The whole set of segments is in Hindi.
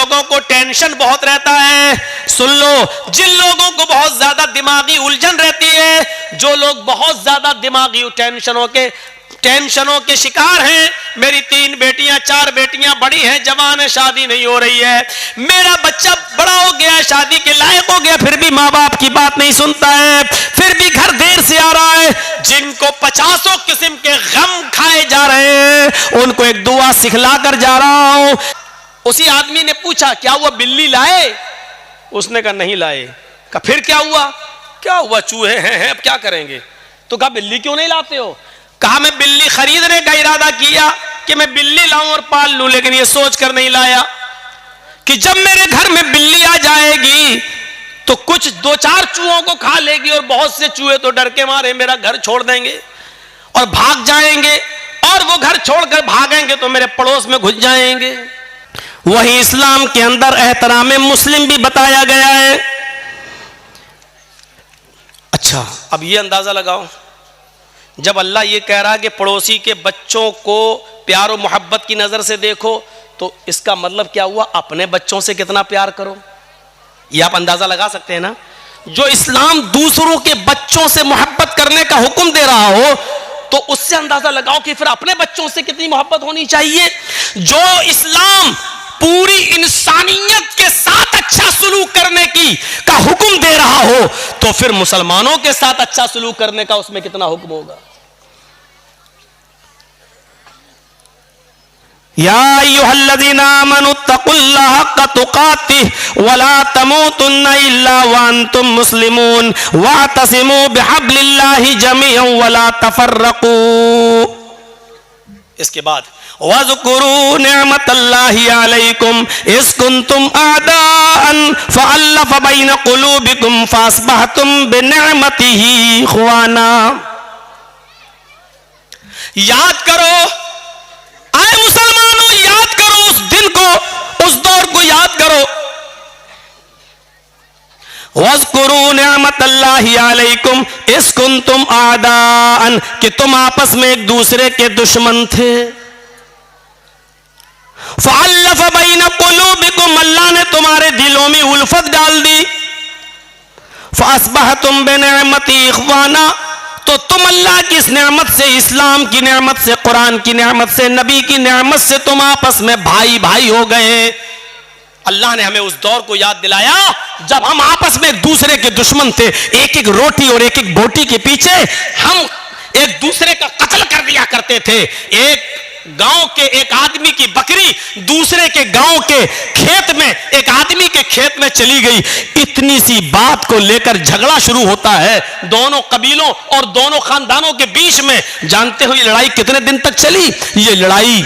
लोगों को टेंशन बहुत रहता है, सुन लो, जिन लोगों को बहुत ज्यादा दिमागी उलझन रहती है, जो लोग बहुत ज्यादा दिमागी टेंशनों के शिकार हैं, मेरी 3 बेटियां 4 बेटियां बड़ी हैं, जवान है, शादी नहीं हो रही है, मेरा बच्चा बड़ा हो गया, शादी के लायक हो गया, फिर भी माँ बाप की बात नहीं सुनता है, फिर भी घर देर से आ रहा है, जिनको 50 किस्म के गम खाए जा रहे हैं, उनको एक दुआ सिखला कर जा रहा हूं। उसी आदमी ने पूछा, क्या हुआ, बिल्ली लाए? उसने कहा नहीं लाए। कहा फिर क्या हुआ? क्या हुआ, चूहे हैं, अब क्या करेंगे? तो कहा बिल्ली क्यों नहीं लाते हो? कहा मैं बिल्ली खरीदने का इरादा किया कि मैं बिल्ली लाऊं और पाल लूं, लेकिन ये सोच कर नहीं लाया कि जब मेरे घर में बिल्ली आ जाएगी तो कुछ 2-4 चूहों को खा लेगी और बहुत से चूहे तो डर के मारे मेरा घर छोड़ देंगे और भाग जाएंगे, और वो घर छोड़कर भागेंगे तो मेरे पड़ोस में घुस जाएंगे। वही इस्लाम के अंदर एहतराम मुस्लिम भी बताया गया है। अच्छा, अब ये अंदाजा लगाओ, जब अल्लाह ये कह रहा है कि पड़ोसी के बच्चों को प्यार और मोहब्बत की नजर से देखो, तो इसका मतलब क्या हुआ, अपने बच्चों से कितना प्यार करो। ये आप अंदाजा लगा सकते हैं ना। जो इस्लाम दूसरों के बच्चों से मोहब्बत करने का हुक्म दे रहा हो, तो उससे अंदाजा लगाओ कि फिर अपने बच्चों से कितनी मोहब्बत होनी चाहिए। जो इस्लाम पूरी इंसानियत के साथ अच्छा सलूक करने का हुक्म दे रहा हो, तो फिर मुसलमानों के साथ अच्छा सलूक करने का उसमें कितना हुक्म होगा। या अय्युहल्लज़ीना आमनुत्तकुल्लाह हक़्क़ तुक़ातिह वला तमूतुन्ना इल्ला व अंतुम मुस्लिमून वअतसिमू बिहब्लिल्लाहि जमीअन वला तफर्रक़ू। इसके बाद वज़कुरू निअमतल्लाहि अलैकुम इज़ कुंतुम आदाअन फ़अल्लफ़ बैन क़ुलूबिकुम फ़अस्बहतुम बिनिअमतिही इख़वाना। याद करो, आए मुसलमानों, याद करो उस दिन को, उस दौर को याद करो। वज़कुरू निअमतल्लाहि अलैकुम इज़ कुंतुम आदाअन, कि तुम आपस में एक दूसरे के दुश्मन थे। फ़अल्लफ़ बैन क़ुलूबिकुम, अल्लाह ने तुम्हारे दिलों में उल्फत डाल दी। फ़अस्बहतुम बिनिअमती इख़वाना, तो तुम अल्लाह की इस नेमत से, इस्लाम की नेमत से, कुरान की नेमत से, नबी की नेमत से तुम आपस में भाई भाई हो गए। अल्लाह ने हमें उस दौर को याद दिलाया जब हम आपस में एक दूसरे के दुश्मन थे, एक एक रोटी और एक एक बोटी के पीछे हम एक दूसरे का कत्ल कर दिया करते थे। एक गांव के एक आदमी की बकरी दूसरे के गांव के खेत में, एक आदमी के खेत में चली गई, इतनी सी बात को लेकर झगड़ा शुरू होता है दोनों कबीलों और दोनों खानदानों के बीच में। जानते हो ये लड़ाई कितने दिन तक चली? ये लड़ाई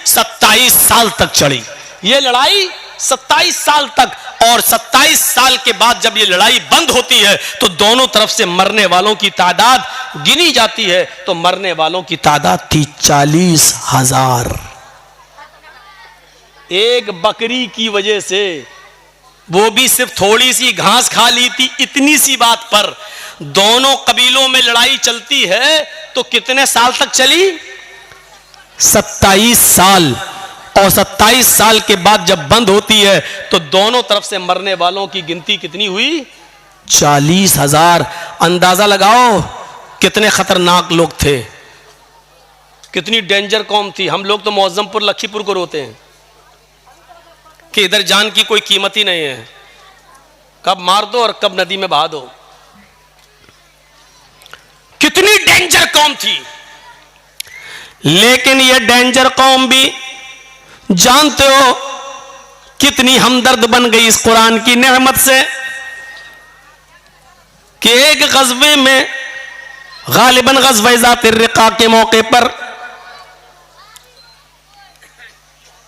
27 साल तक चली। ये लड़ाई 27 साल तक, और 27 साल के बाद जब ये लड़ाई बंद होती है तो दोनों तरफ से मरने वालों की तादाद गिनी जाती है, तो मरने वालों की तादाद थी 40,000। एक बकरी की वजह से, वो भी सिर्फ थोड़ी सी घास खा ली थी, इतनी सी बात पर दोनों कबीलों में लड़ाई चलती है। तो कितने साल तक चली? 27 साल। और 27 साल के बाद जब बंद होती है तो दोनों तरफ से मरने वालों की गिनती कितनी हुई? 40,000। अंदाजा लगाओ कितने खतरनाक लोग थे, कितनी डेंजर कौम थी। हम लोग तो मौजमपुर लखीपुर को रोते हैं कि इधर जान की कोई कीमत ही नहीं है, कब मार दो और कब नदी में बहा दो। कितनी डेंजर कौम थी। लेकिन यह डेंजर कौम भी जानते हो कितनी हमदर्द बन गई इस कुरान की नेमत से कि एक गज़वे में, गालिबन गज़वे ज़ातिर रिक़ा के मौके पर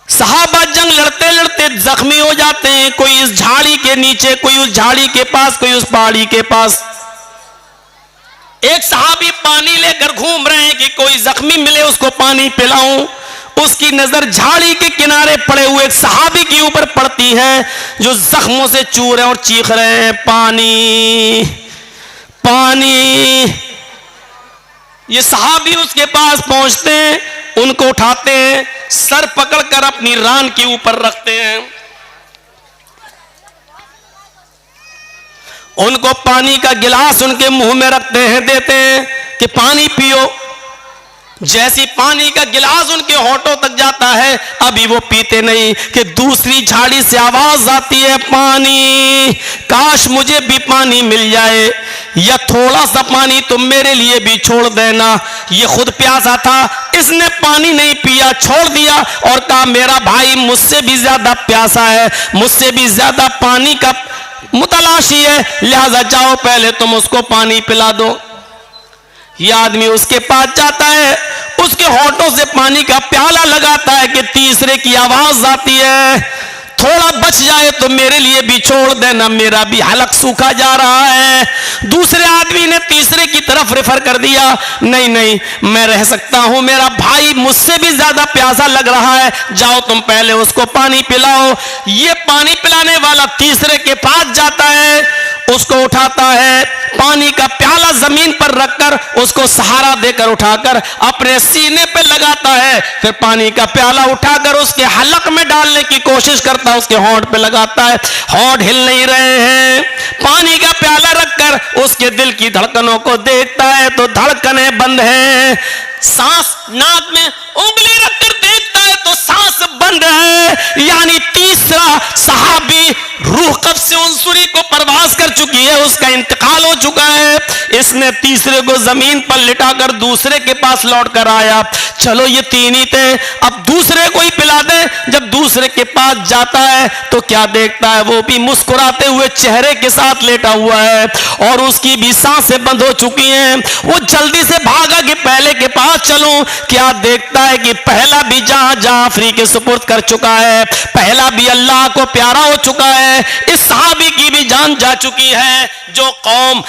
सहाबा जंग लड़ते लड़ते जख्मी हो जाते हैं। कोई इस झाड़ी के नीचे, कोई उस झाड़ी के पास, कोई उस पहाड़ी के पास। एक सहाबी पानी लेकर घूम रहे हैं कि कोई जख्मी मिले उसको पानी पिलाऊं। उसकी नजर झाड़ी के किनारे पड़े हुए एक सहाबी के ऊपर पड़ती है जो जख्मों से चूर रहे हैं और चीख रहे हैं, पानी पानी। ये सहाबी उसके पास पहुंचते हैं, उनको उठाते हैं, सर पकड़कर अपनी रान के ऊपर रखते हैं। उनको पानी का गिलास उनके मुंह में रखते हैं, देते हैं कि पानी पियो। जैसी पानी का गिलास उनके होठों तक जाता है, अभी वो पीते नहीं कि दूसरी झाड़ी से आवाज आती है, पानी, काश मुझे भी पानी मिल जाए, या थोड़ा सा पानी तुम मेरे लिए भी छोड़ देना। ये खुद प्यासा था, इसने पानी नहीं पिया, छोड़ दिया और कहा मेरा भाई मुझसे भी ज्यादा प्यासा है, मुझसे भी ज्यादा पानी का मुतलाशी है, लिहाजा जाओ पहले तुम उसको पानी पिला दो। यह आदमी उसके पास जाता है, उसके होठों से पानी का प्याला लगाता है कि तीसरे की आवाज आती है, थोड़ा बच जाए तो मेरे लिए भी छोड़ देना, मेरा भी हलक सूखा जा रहा है। दूसरे आदमी ने तीसरे की तरफ रेफर कर दिया, नहीं नहीं मैं रह सकता हूं, मेरा भाई मुझसे भी ज्यादा प्यासा लग रहा है, जाओ तुम पहले उसको पानी पिलाओ। ये पानी पिलाने वाला तीसरे के पास जाता है, उसको उठाता है, पानी का प्याला जमीन पर रखकर उसको सहारा देकर उठाकर अपने सीने पे लगाता है, फिर पानी का प्याला उठाकर उसके हलक में डालने की कोशिश करता है, उसके होंठ पे लगाता है, होंठ हिल नहीं रहे हैं। पानी का प्याला रखकर उसके दिल की धड़कनों को देखता है तो धड़कनें बंद हैं, सांस नाक में उंगली रखकर देखता है तो सांस बंद है। यानी तीसरा सहाबी रूह कब्ज़ से उनसुरी को परवास कर चुकी है, उसका इंतकाल हो चुका है। इसने तीसरे को जमीन पर लिटाकर दूसरे के पास लौट कर आया, चलो ये तीन ही थे, अब दूसरे को ही पिला दे। जब दूसरे के पास जाता है तो क्या देखता है, वो भी मुस्कुराते हुए चेहरे के साथ लेटा हुआ है और उसकी भी सांसें बंद हो चुकी हैं। वो जल्दी से भागा कि पहले के पास चलूं, क्या देखता है कि पहला भी जहां जाफरी के सुपुर्द कर चुका है, पहला भी अल्लाह को प्यारा हो चुका है, इस सहाबी की भी जान जा चुकी है। जो कौम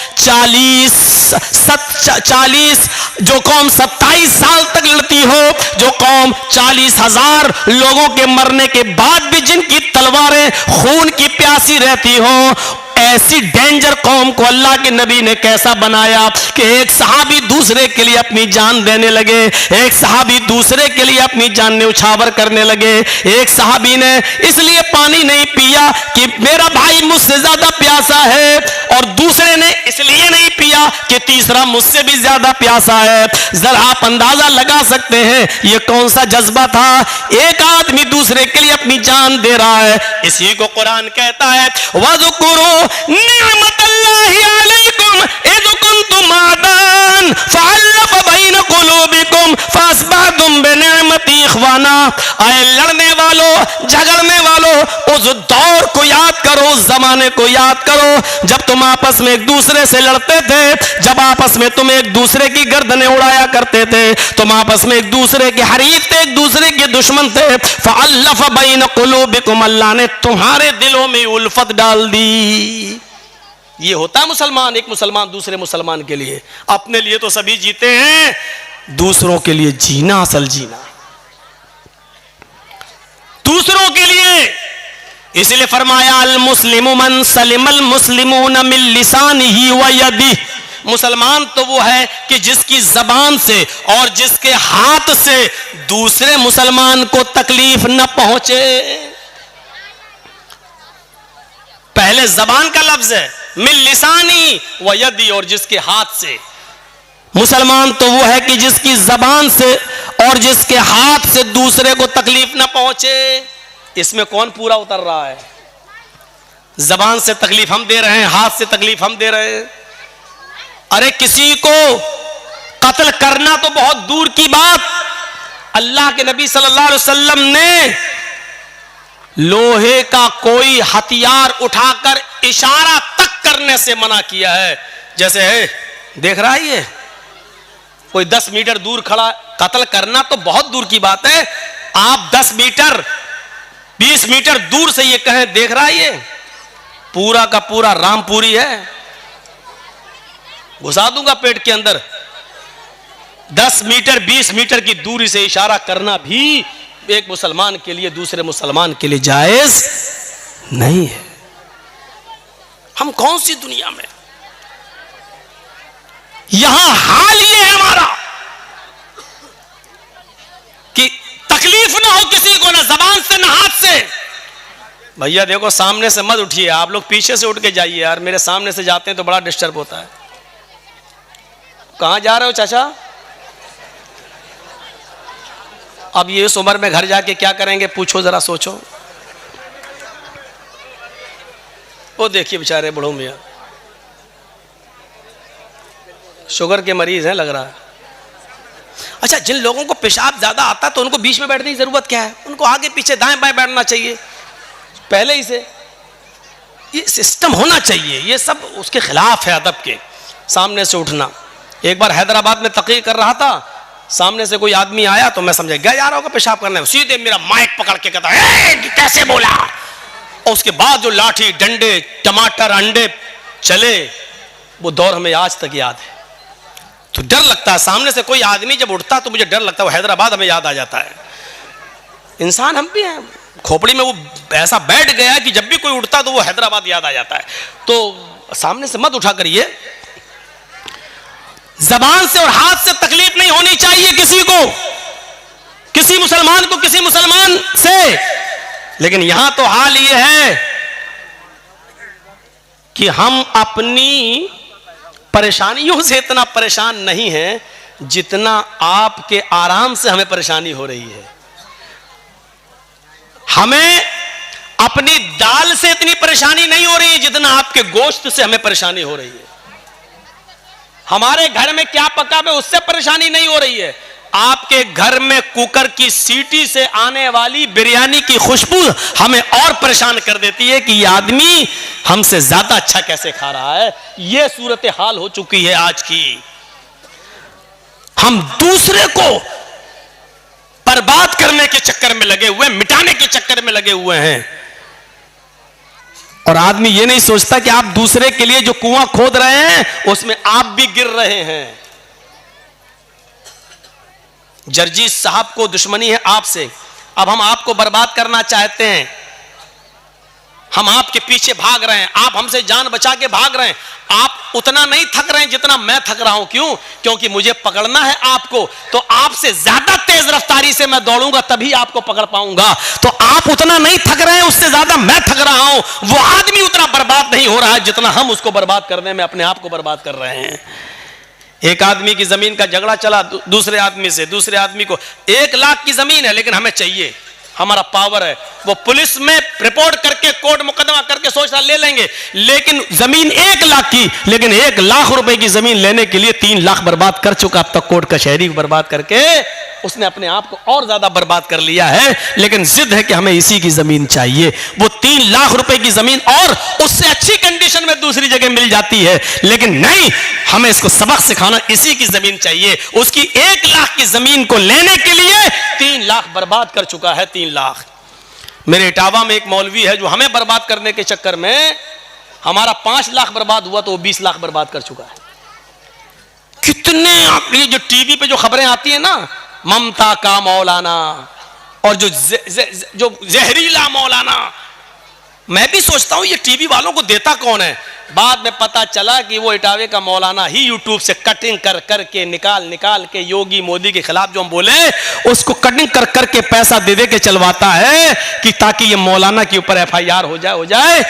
27 साल तक लड़ती हो, जो कौम 40,000 लोगों के मरने के बाद भी जिनकी तलवारें खून की प्यासी रहती हो, ऐसी डेंजर कौम को अल्लाह के नबी ने कैसा बनाया कि एक सहाबी दूसरे के लिए अपनी जान देने लगे, एक सहाबी दूसरे के लिए अपनी जान न्यौछावर करने लगे। एक सहाबी ने इसलिए पानी नहीं पिया कि मेरा भाई मुझसे ज्यादा प्यासा है, और दूसरे ने इसलिए नहीं पिया कि तीसरा मुझसे भी ज्यादा प्यासा है। जरा आप अंदाजा लगा सकते हैं ये कौन सा जज्बा था। एक आदमी दूसरे के लिए अपनी जान दे रहा है, इसी को कुरान कहता है वज़कुरू निअमतल्लाहि अलैकुम इज़ कुंतुम आदान फ़अल्लफ़ बैन क़ुलूबिकुम फ़अस्बहतुम बिनिअमति इख़वाना। आए लड़ने वालों, झगड़ने वालों, उस दौर को याद करो, उस जमाने को याद करो जब तुम आपस में एक दूसरे से लड़ते थे, जब आपस में तुम एक दूसरे की गर्दनें उड़ाया करते थे, तुम आपस में एक दूसरे के हरीफ थे, एक दूसरे के दुश्मन थे। फ़अल्लफ़ बैन क़ुलूबिकुम, अल्लाह ने तुम्हारे दिलों में उल्फत डाल दी। ये होता है मुसलमान, एक मुसलमान दूसरे मुसलमान के लिए। अपने लिए तो सभी जीते हैं, दूसरों के लिए जीना असल जीना, दूसरों के लिए। इसलिए फरमाया अल मुस्लिमु मन सलिमल मुस्लिमून मिन लिसानिही व यदिही, मुसलमान तो वो है कि जिसकी जबान से और जिसके हाथ से दूसरे मुसलमान को तकलीफ न पहुंचे। पहले जबान का लफ्ज है, मिन लिसानी व यदी, और जिसके हाथ से। मुसलमान तो वो है कि जिसकी जबान से और जिसके हाथ से दूसरे को तकलीफ न पहुंचे। इसमें कौन पूरा उतर रहा है? जबान से तकलीफ हम दे रहे हैं, हाथ से तकलीफ हम दे रहे हैं। अरे किसी को कत्ल करना तो बहुत दूर की बात, अल्लाह के नबी सल्लल्लाहु अलैहि वसल्लम ने लोहे का कोई हथियार उठाकर इशारा तक करने से मना किया है। जैसे है, देख रहा है ये कोई 10 मीटर दूर खड़ा, कत्ल करना तो बहुत दूर की बात है। आप 10 मीटर 20 मीटर दूर से ये कहें, देख रहा है ये पूरा का पूरा रामपुरी है, घुसा दूंगा पेट के अंदर। 10 मीटर 20 मीटर की दूरी से इशारा करना भी एक मुसलमान के लिए दूसरे मुसलमान के लिए जायज नहीं है। हम कौन सी दुनिया में? यहां हाल ये है हमारा कि तकलीफ ना हो किसी को, ना जबान से ना हाथ से। भैया देखो, सामने से मत उठिए, आप लोग पीछे से उठ के जाइए यार, मेरे सामने से जाते हैं तो बड़ा डिस्टर्ब होता है। कहां जा रहे हो चाचा? अब ये इस उम्र में घर जाके क्या करेंगे, पूछो जरा, सोचो। वो देखिए बेचारे बूढ़ों मियाँ, शुगर के मरीज हैं लग रहा है। अच्छा, जिन लोगों को पेशाब ज्यादा आता है तो उनको बीच में बैठने की जरूरत क्या है? उनको आगे पीछे दाएं बाएं बैठना चाहिए पहले ही से। ये सिस्टम होना चाहिए। ये सब उसके खिलाफ है अदब के, सामने से उठना। एक बार हैदराबाद में तकरीर कर रहा था, सामने से कोई आदमी आया तो मैं समझा गया जा रहा होगा पेशाब करने, सीधे मेरा माइक पकड़ के कहता है कैसे बोला। और उसके बाद जो लाठी डंडे टमाटर अंडे चले, वो दौर हमें आज तक याद है। तो डर लगता है, सामने से कोई आदमी जब उठता तो मुझे डर लगता है। वो हैदराबाद हमें याद आ जाता है। इंसान हम भी हैं, खोपड़ी में वो ऐसा बैठ गया है कि जब भी कोई उठता तो वो हैदराबाद याद आ जाता है। तो सामने से मत उठा करिए। जबान से और हाथ से तकलीफ नहीं होनी चाहिए किसी को, किसी मुसलमान को किसी मुसलमान से। लेकिन यहां तो हाल ये है कि हम अपनी परेशानियों से इतना परेशान नहीं है जितना आपके आराम से हमें परेशानी हो रही है। हमें अपनी दाल से इतनी परेशानी नहीं हो रही है जितना आपके गोश्त से हमें परेशानी हो रही है। हमारे घर में क्या पका है उससे परेशानी नहीं हो रही है। आपके घर में कुकर की सीटी से आने वाली बिरयानी की खुशबू हमें और परेशान कर देती है कि ये आदमी हमसे ज्यादा अच्छा कैसे खा रहा है। ये सूरत हाल हो चुकी है आज की। हम दूसरे को बर्बाद करने के चक्कर में लगे हुए, मिटाने के चक्कर में लगे हुए हैं। और आदमी ये नहीं सोचता कि आप दूसरे के लिए जो कुआं खोद रहे हैं उसमें आप भी गिर रहे हैं। जर्जीस साहब को दुश्मनी है आपसे, अब हम आपको बर्बाद करना चाहते हैं। हम आपके पीछे भाग रहे हैं, आप हमसे जान बचा के भाग रहे हैं। आप उतना नहीं थक रहे हैं जितना मैं थक रहा हूं। क्यों? क्योंकि मुझे पकड़ना है आपको, तो आपसे ज्यादा तेज रफ्तारी से मैं दौड़ूंगा तभी आपको पकड़ पाऊंगा। तो आप उतना नहीं थक रहे हैं, उससे ज्यादा मैं थक रहा हूं। वो आदमी उतना बर्बाद नहीं हो रहा है जितना हम उसको बर्बाद करने में अपने आप को बर्बाद कर रहे हैं। एक आदमी की जमीन का झगड़ा चला दूसरे आदमी से, दूसरे आदमी को 1 लाख की जमीन है लेकिन हमें चाहिए, हमारा पावर है। वो पुलिस में रिपोर्ट करके कोर्ट मुकदमा करके सोच रहा ले लेंगे, लेकिन जमीन 1 लाख की, लेकिन 1 लाख रुपए की जमीन लेने के लिए 3 लाख बर्बाद कर चुका अब तक कोर्ट कचहरी बर्बाद करके। उसने अपने आप को और ज्यादा बर्बाद कर लिया है, लेकिन जिद है कि हमें इसी की जमीन चाहिए। वो 3 लाख रुपए की जमीन और उससे अच्छी कंडीशन में दूसरी जगह मिल जाती है, लेकिन नहीं, हमें इसको सबक सिखाना, इसी की जमीन चाहिए। उसकी 1 लाख की जमीन को लेने के लिए 3 लाख बर्बाद कर चुका है। 3 लाख। मेरे इटावा में एक मौलवी है जो हमें बर्बाद करने के चक्कर में हमारा 5 लाख बर्बाद हुआ तो वो 20 लाख बर्बाद कर चुका है। कितने ये जो टीवी पे जो खबरें आती है ना, ममता का मौलाना और जो जहरीला मौलाना, मैं भी सोचता हूं ये टीवी वालों को देता कौन है। बाद में पता चला कि वो इटावे का मौलाना ही यूट्यूब से कटिंग कर करके निकाल के योगी मोदी के खिलाफ जो हम बोले उसको कटिंग कर करके पैसा दे के चलवाता है कि ताकि ये मौलाना के ऊपर FIR हो जाए।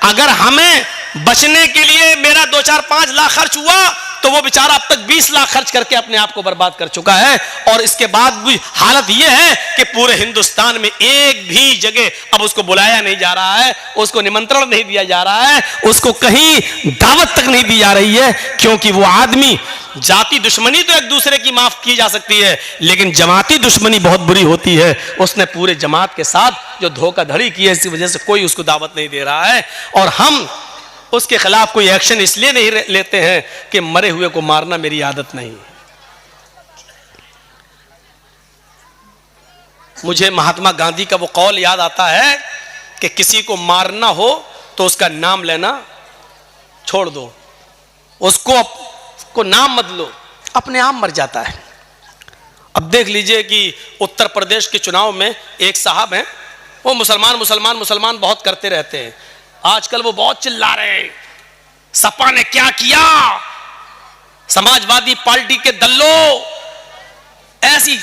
अगर हमें बचने के लिए मेरा 2, 4, 5 लाख खर्च हुआ तो वो बेचारा अब तक 20 लाख खर्च करके अपने आप को बर्बाद कर चुका है। और इसके बाद भी हालत ये है कि पूरे हिंदुस्तान में एक भी जगह अब उसको बुलाया नहीं जा रहा है, उसको निमंत्रण नहीं दिया जा रहा है, उसको कहीं दावत तक नहीं दी जा रही है। क्योंकि वो आदमी, जाति दुश्मनी तो एक दूसरे की माफ की जा सकती है, लेकिन जमाती दुश्मनी बहुत बुरी होती है। उसने पूरे जमात के साथ जो धोखाधड़ी की है, इसी वजह से कोई उसको दावत नहीं दे रहा है। और हम उसके खिलाफ कोई एक्शन इसलिए नहीं लेते हैं कि मरे हुए को मारना मेरी आदत नहीं। मुझे महात्मा गांधी का वो कौल याद आता है कि किसी को मारना हो तो उसका नाम लेना छोड़ दो, उसको नाम मत लो, अपने आप मर जाता है। अब देख लीजिए कि उत्तर प्रदेश के चुनाव में एक साहब हैं, वो मुसलमान बहुत करते रहते हैं। आजकल वो बहुत चिल्ला रहे हैं, सपा ने क्या किया, समाजवादी पार्टी के दल्लो, ऐसी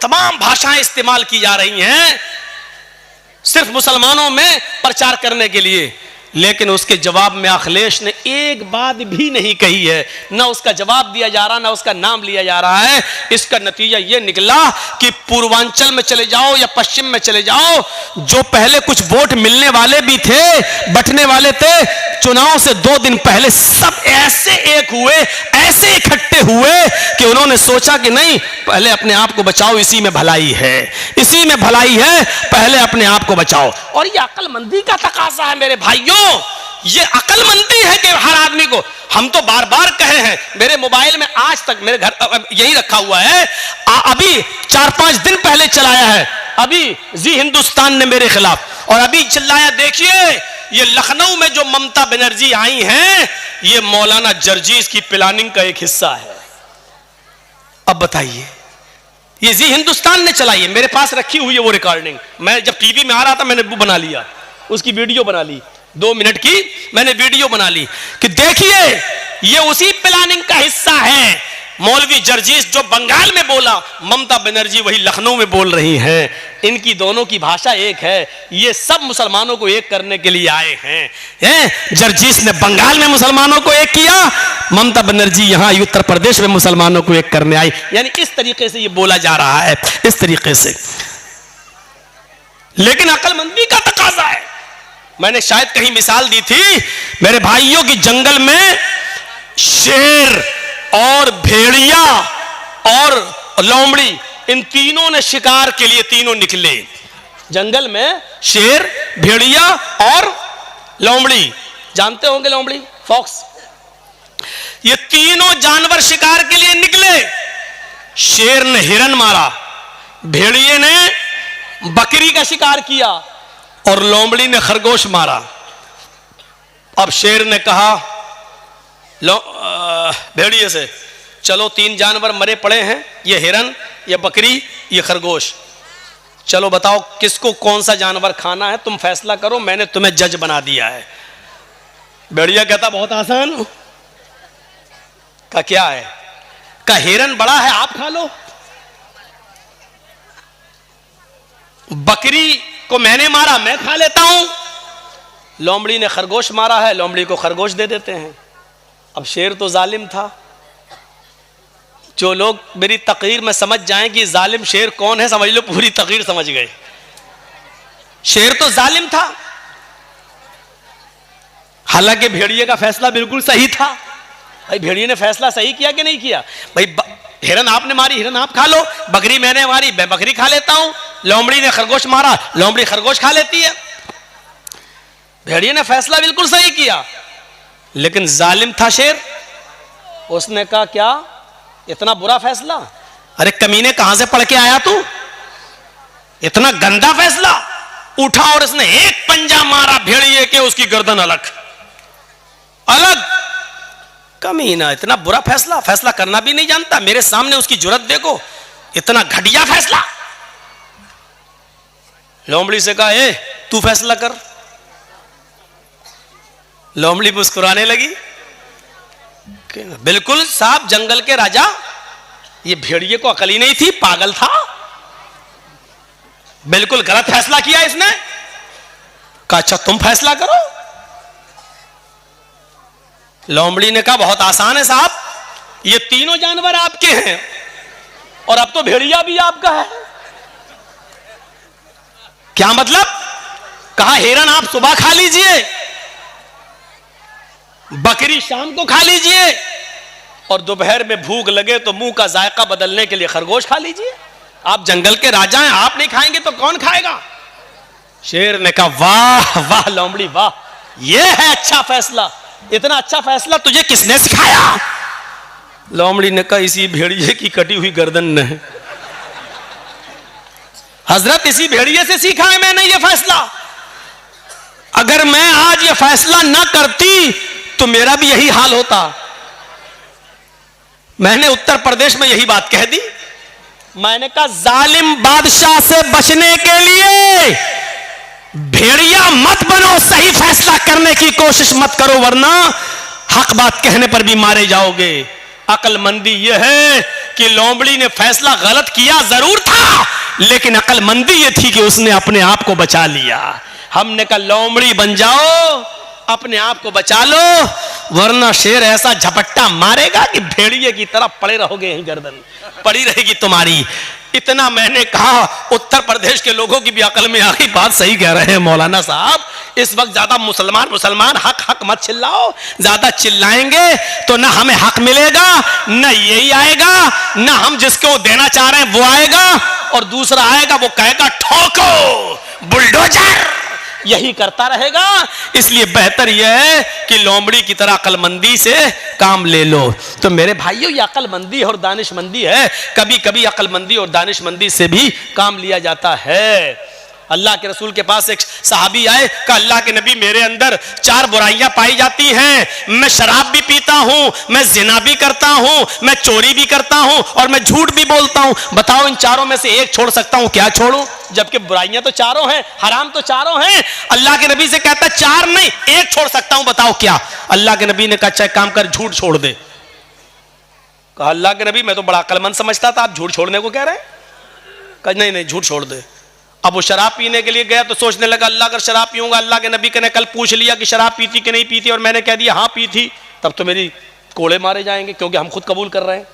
तमाम भाषाएं इस्तेमाल की जा रही हैं सिर्फ मुसलमानों में प्रचार करने के लिए, लेकिन उसके जवाब में अखिलेश ने एक बात भी नहीं कही है, ना उसका जवाब दिया जा रहा, ना उसका नाम लिया जा रहा है। इसका नतीजा यह निकला कि पूर्वांचल में चले जाओ या पश्चिम में चले जाओ, जो पहले कुछ वोट मिलने वाले भी थे, बंटने वाले थे, चुनाव से 2 दिन पहले सब ऐसे एक हुए, ऐसे इकट्ठे हुए कि उन्होंने सोचा कि नहीं, पहले अपने आप को बचाओ, इसी में भलाई है, इसी में भलाई है, पहले अपने आप को बचाओ। और ये अक्लमंदी का तकाजा है मेरे भाइयों, ये अक्लमंदी है कि हर आदमी को, हम तो बार बार कहे हैं, मेरे मोबाइल में आज तक मेरे घर यही रखा हुआ है, अभी 4-5 दिन पहले चलाया है, अभी जी हिंदुस्तान ने मेरे खिलाफ, और अभी चिल्लाया, देखिए ये लखनऊ में जो ममता बनर्जी आई हैं, ये मौलाना जर्जीस की प्लानिंग का एक हिस्सा है। अब बताइए, ये जी हिंदुस्तान ने चलाई है, मेरे पास रखी हुई है वो रिकॉर्डिंग, मैं जब टीवी में आ रहा था मैंने वो बना लिया, उसकी वीडियो बना ली, 2 मिनट की मैंने वीडियो बना ली कि देखिए ये उसी प्लानिंग का हिस्सा है। मौलवी जर्जीस जो बंगाल में बोला, ममता बनर्जी वही लखनऊ में बोल रही हैं, इनकी दोनों की भाषा एक है, ये सब मुसलमानों को एक करने के लिए आए हैं। जर्जीस ने बंगाल में मुसलमानों को एक किया, ममता बनर्जी यहां उत्तर प्रदेश में मुसलमानों को एक करने आई, यानी इस तरीके से ये बोला जा रहा है, इस तरीके से। लेकिन अक्लमंदी का तकाजा है। मैंने शायद कहीं मिसाल दी थी मेरे भाइयों की, जंगल में शेर और भेड़िया और लोमड़ी, इन तीनों ने शिकार के लिए तीनों निकले। जंगल में शेर, भेड़िया और लोमड़ी, जानते होंगे लोमड़ी, फॉक्स, ये तीनों जानवर शिकार के लिए निकले। शेर ने हिरन मारा, भेड़िए ने बकरी का शिकार किया और लोमड़ी ने खरगोश मारा। अब शेर ने कहा भेड़िए से, चलो 3 जानवर मरे पड़े हैं, ये हिरन, ये बकरी, ये खरगोश, चलो बताओ किसको कौन सा जानवर खाना है, तुम फैसला करो, मैंने तुम्हें जज बना दिया है। भेड़िया कहता बहुत आसान। का क्या है? का हिरन बड़ा है, आप खा लो। बकरी को मैंने मारा, मैं खा लेता हूं। लोमड़ी ने खरगोश मारा है, लोमड़ी को खरगोश दे देते हैं। अब शेर तो जालिम था। जो लोग मेरी तकरीर में समझ जाएं कि जालिम शेर कौन है, समझ लो पूरी तकरीर समझ गए। शेर तो जालिम था, हालांकि भेड़िए का फैसला बिल्कुल सही था। भाई भेड़िए ने फैसला सही किया कि नहीं किया? भाई हिरन आपने मारी, हिरन आप खा लो, बकरी मैंने मारी, मैं बकरी खा लेता हूं, लोमड़ी ने खरगोश मारा, लोमड़ी खरगोश खा लेती है। भेड़िए ने फैसला बिल्कुल सही किया, लेकिन जालिम था शेर। उसने कहा क्या इतना बुरा फैसला? अरे कमीने कहां से पढ़ के आया तू, इतना गंदा फैसला? उठा और इसने एक पंजा मारा भेड़िए के, उसकी गर्दन अलग अलग। कमीना इतना बुरा फैसला, फैसला करना भी नहीं जानता, मेरे सामने उसकी जुर्रत देखो, इतना घटिया फैसला। लोमड़ी से कहा ए तू फैसला कर। लोमड़ी मुस्कुराने लगी, बिल्कुल साहब जंगल के राजा, ये भेड़िए को अकल ही नहीं थी, पागल था, बिल्कुल गलत फैसला किया इसने। कहा अच्छा तुम फैसला करो। लोमड़ी ने कहा बहुत आसान है साहब, ये तीनों जानवर आपके हैं और अब तो भेड़िया भी आपका है। क्या मतलब? कहा हिरन आप सुबह खा लीजिए, बकरी शाम को खा लीजिए, और दोपहर में भूख लगे तो मुंह का जायका बदलने के लिए खरगोश खा लीजिए। आप जंगल के राजा हैं, आप नहीं खाएंगे तो कौन खाएगा? शेर ने कहा वाह वाह लोमड़ी वाह, ये है अच्छा फैसला, इतना अच्छा फैसला तुझे किसने सिखाया? लोमड़ी ने कहा इसी भेड़िए की कटी हुई गर्दन ने। हजरत इसी भेड़िए से सीखा है मैंने ये फैसला। अगर मैं आज ये फैसला ना करती तो मेरा भी यही हाल होता। मैंने उत्तर प्रदेश में यही बात कह दी। मैंने कहा जालिम बादशाह से बचने के लिए भेड़िया मत बनो, सही फैसला करने की कोशिश मत करो, वरना हक बात कहने पर भी मारे जाओगे। अक्लमंदी यह है कि लोमड़ी ने फैसला गलत किया जरूर था, लेकिन अक्लमंदी ये थी कि उसने अपने आप को बचा लिया। हमने कहा लोमड़ी बन जाओ, अपने आप को बचा लो, वरना शेर ऐसा झपट्टा मारेगा कि भेड़िए की तरह पड़े रहोगे, यहीं गर्दन पड़ी रहेगी तुम्हारी। इतना मैंने कहा, उत्तर प्रदेश के लोगों की भी अकल में आ गई, बात सही कह रहे हैं मौलाना साहब। इस वक्त ज्यादा मुसलमान हक हक मत चिल्लाओ, ज्यादा चिल्लाएंगे तो ना हमें हक मिलेगा, ना यही आएगा, ना हम जिसको देना चाह रहे हैं वो आएगा, और दूसरा आएगा वो कहेगा ठोको बुलडोजर, यही करता रहेगा। इसलिए बेहतर यह है कि लोमड़ी की तरह अक्लमंदी से काम ले लो। तो मेरे भाइयों, ये अक्लमंदी और दानिशमंदी है। कभी कभी अक्लमंदी और दानिशमंदी से भी काम लिया जाता है। अल्लाह के रसूल के पास एक सहाबी आए, कहा अल्लाह के नबी, मेरे अंदर 4 बुराइयां पाई जाती हैं। मैं शराब भी पीता हूं, मैं जिना भी करता हूं, मैं चोरी भी करता हूं और मैं झूठ भी बोलता हूं। बताओ इन चारों में से एक छोड़ सकता हूं, क्या छोड़ूं? जबकि बुराइयां तो चारों हैं, हराम तो चारों हैं। अल्लाह के नबी से कहता 4 नहीं, 1 छोड़ सकता हूं, बताओ क्या? अल्लाह के नबी ने कहा अच्छा काम कर, झूठ छोड़ दे। कहा अल्लाह के नबी, मैं तो बड़ा अक्लमंद समझता था, आप झूठ छोड़ने को कह रहे हैं? कहा नहीं नहीं, झूठ छोड़ दे। अब वो शराब पीने के लिए गया तो सोचने लगा अल्लाह अगर शराब पीऊंगा, अल्लाह के नबी ने कल पूछ लिया कि शराब पीती कि नहीं पीती और मैंने कह दिया हाँ पी थी, तब तो मेरी कोड़े मारे जाएंगे, क्योंकि हम खुद कबूल कर रहे हैं।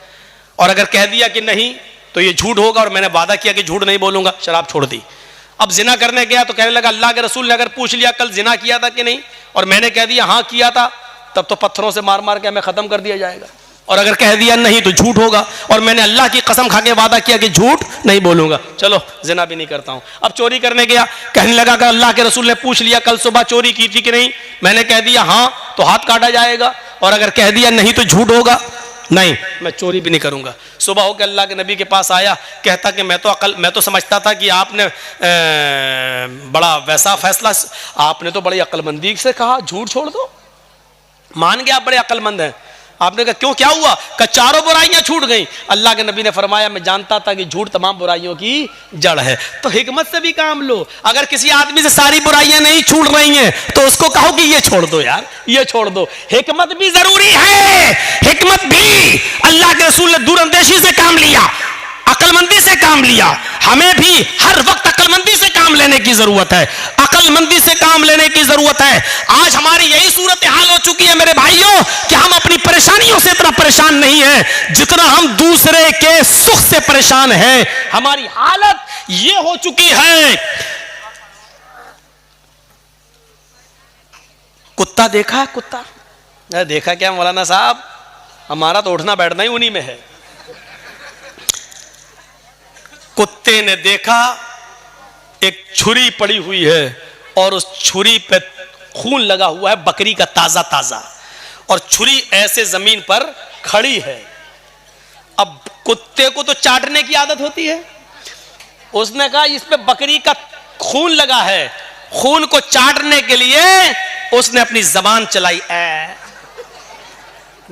और अगर कह दिया कि नहीं तो ये झूठ होगा, और मैंने वादा किया कि झूठ नहीं बोलूंगा, शराब छोड़ दी। अब जिना करने गया तो कहने लगा अल्लाह के रसूल ने अगर पूछ लिया कल जिना किया था कि नहीं और मैंने कह दिया हाँ किया था, तब तो पत्थरों से मार मार के हमें खत्म कर दिया जाएगा। और अगर कह दिया नहीं तो झूठ होगा, और मैंने अल्लाह की कसम खा के वादा किया कि झूठ नहीं बोलूंगा, चलो जिना भी नहीं करता हूं। अब चोरी करने गया, कहने लगा कि अल्लाह के रसूल ने पूछ लिया कल सुबह चोरी की थी कि नहीं, मैंने कह दिया हाँ तो हाथ काटा जाएगा, और अगर कह दिया नहीं तो झूठ होगा, नहीं मैं चोरी भी नहीं करूंगा। सुबह होकर अल्लाह के नबी के पास आया, कहता कि मैं तो समझता था कि आपने बड़ा वैसा फैसला, आपने तो बड़ी अक्लमंदी से कहा झूठ छोड़ दो, मान गया आप बड़े अक्लमंद हैं। आपने कहा क्यों, क्या हुआ? कहा 4 बुराइयां छूट गई। अल्लाह के नबी ने फरमाया मैं जानता था कि झूठ तमाम बुराइयों की जड़ है। तो हिकमत से भी काम लो। अगर किसी आदमी से सारी बुराइयां नहीं छूट रही हैं तो उसको कहो कि ये छोड़ दो यार, ये छोड़ दो। हिकमत भी जरूरी है, हिकमत भी। अल्लाह के रसूल ने दूरअंदेशी से काम लिया, अक्लमंदी से काम लिया। हमें भी हर वक्त अक्लमंदी से काम लेने की जरूरत है, अक्लमंदी से काम लेने की जरूरत है। आज हमारी यही सूरत हाल हो चुकी है मेरे भाइयों कि हम अपनी परेशानियों से इतना परेशान नहीं हैं जितना हम दूसरे के सुख से परेशान हैं। हमारी हालत ये हो चुकी है। कुत्ता देखा, कुत्ता देखा क्या मौलाना साहब? हमारा तो उठना बैठना ही उन्हीं में है। कुत्ते ने देखा एक छुरी पड़ी हुई है और उस छुरी पे खून लगा हुआ है बकरी का ताजा ताजा, और छुरी ऐसे जमीन पर खड़ी है। अब कुत्ते को तो चाटने की आदत होती है, उसने कहा इस पे बकरी का खून लगा है, खून को चाटने के लिए उसने अपनी जबान चलाई।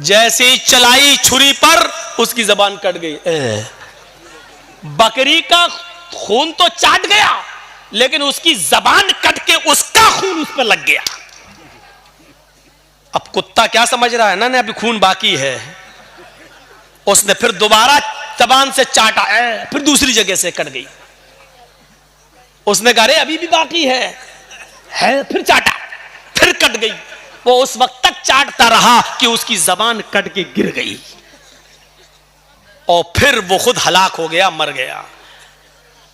जैसे ही चलाई छुरी पर उसकी जबान कट गई। बकरी का खून तो चाट गया लेकिन उसकी जबान कट के उसका खून उस पर लग गया। अब कुत्ता क्या समझ रहा है ना, अभी खून बाकी है। उसने फिर दोबारा जबान से चाटा, फिर दूसरी जगह से कट गई। उसने कहा अरे अभी भी बाकी है, फिर चाटा, फिर कट गई। वो उस वक्त तक चाटता रहा कि उसकी जबान कट के गिर गई, और फिर वो खुद हलाक हो गया, मर गया।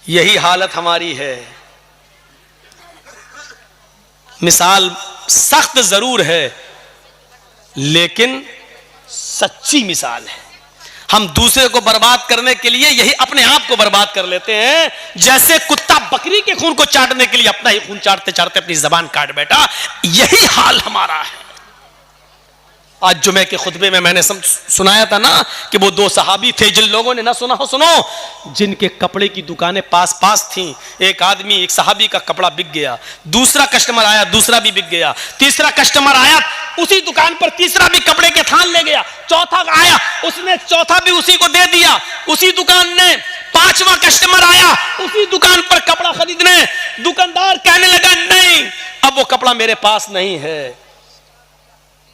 यही हालत हमारी है। मिसाल सख्त जरूर है लेकिन सच्ची मिसाल है। हम दूसरे को बर्बाद करने के लिए यही अपने आप को बर्बाद कर लेते हैं। जैसे कुत्ता बकरी के खून को चाटने के लिए अपना ही खून चाटते चाटते अपनी जबान काट बैठा, यही हाल हमारा है। आज जुमे के खुतबे में मैंने सुनाया था ना कि वो 2 सहाबी थे, जिन लोगों ने ना सुना हो सुनो, जिनके कपड़े की दुकानें पास पास थीं। एक आदमी, एक सहाबी का कपड़ा बिक गया, दूसरा कस्टमर आया, दूसरा भी बिक गया, तीसरा कस्टमर आया, उसी दुकान पर तीसरा भी कपड़े के थान ले गया, चौथा आया, उसने चौथा भी उसी को दे दिया, उसी दुकान ने। 5वां कस्टमर आया, उसी दुकान पर कपड़ा खरीदने। दुकानदार कहने लगा नहीं, अब वो कपड़ा मेरे पास नहीं है।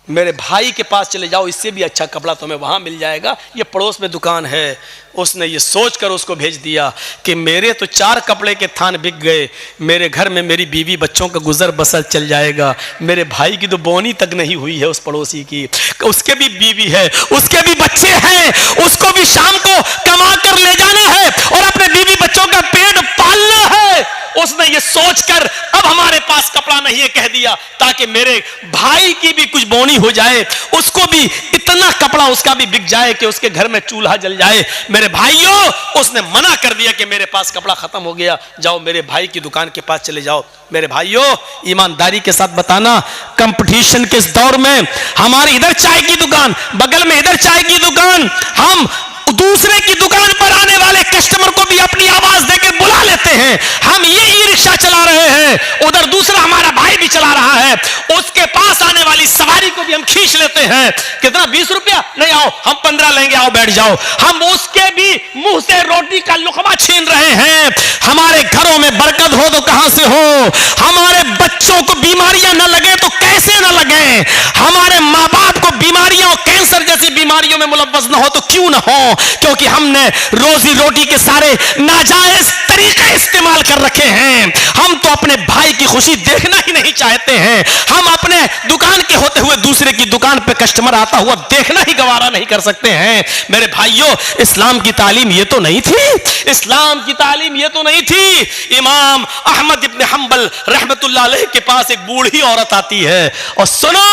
मेरे भाई के पास चले जाओ, इससे भी अच्छा कपड़ा तुम्हें वहां मिल जाएगा, ये पड़ोस में दुकान है। उसने ये सोचकर उसको भेज दिया कि मेरे तो 4 कपड़े के थान बिक गए, मेरे घर में मेरी बीवी बच्चों का गुजर बसर चल जाएगा। मेरे भाई की तो बोनी तक नहीं हुई है उस पड़ोसी की, उसके भी बीवी है, उसके भी बच्चे हैं, उसको भी शाम को कमा कर ले जाना है और अपने बीवी बच्चों का पेट पालना है। उसने ये सोचकर अब हमारे पास कपड़ा नहीं है कह दिया, ताकि मेरे भाई की भी कुछ बोनी हो जाए, उसको भी इतना कपड़ा उसका भी बिक जाए कि उसके घर में चूल्हा जल जाए। मेरे भाइयों, उसने मना कर दिया कि मेरे पास कपड़ा खत्म हो गया, जाओ मेरे भाई की दुकान के पास चले जाओ। मेरे भाइयों, ईमानदारी के साथ बताना, कंपटीशन के इस दौर में हमारी इधर चाय की दुकान, बगल में इधर चाय की दुकान, हम दूसरे की दुकान पर आने वाले कस्टमर को भी अपनी आवाज देकर बुला लेते हैं। हम ये ई रिक्शा चला रहे हैं, उधर दूसरा हमारा भाई भी चला रहा है, उसके पास आने वाली सवारी को भी हम खींच लेते हैं। कितना? 20 रुपया? नहीं, आओ हम 15 लेंगे, आओ बैठ जाओ। हम उसके भी मुंह से रोटी का लुकमा छीन रहे हैं। हमारे घरों में बरकत हो तो कहां से हो? हमारे बच्चों को बीमारियां न लगे तो कैसे न लगे? हमारे माँ बाप को बीमारियां और कैंसर जैसी बीमारियों में मुलव्वस न हो तो क्यों न हो? क्योंकि हमने रोजी रोटी के सारे नाजायज तरीके इस्तेमाल कर रखे हैं। हम तो अपने भाई की खुशी देखना ही नहीं चाहते हैं। हम अपने दुकान के होते हुए दूसरे की दुकान पे कस्टमर आता हुआ देखना ही गवारा नहीं कर सकते हैं। मेरे भाइयों, इस्लाम की तालीम ये तो नहीं थी, इस्लाम की तालीम ये तो नहीं थी। इमाम अहमद इब्न हंबल रहमतुल्लाह अलैह के पास एक बूढ़ी औरत आती है और सुनो,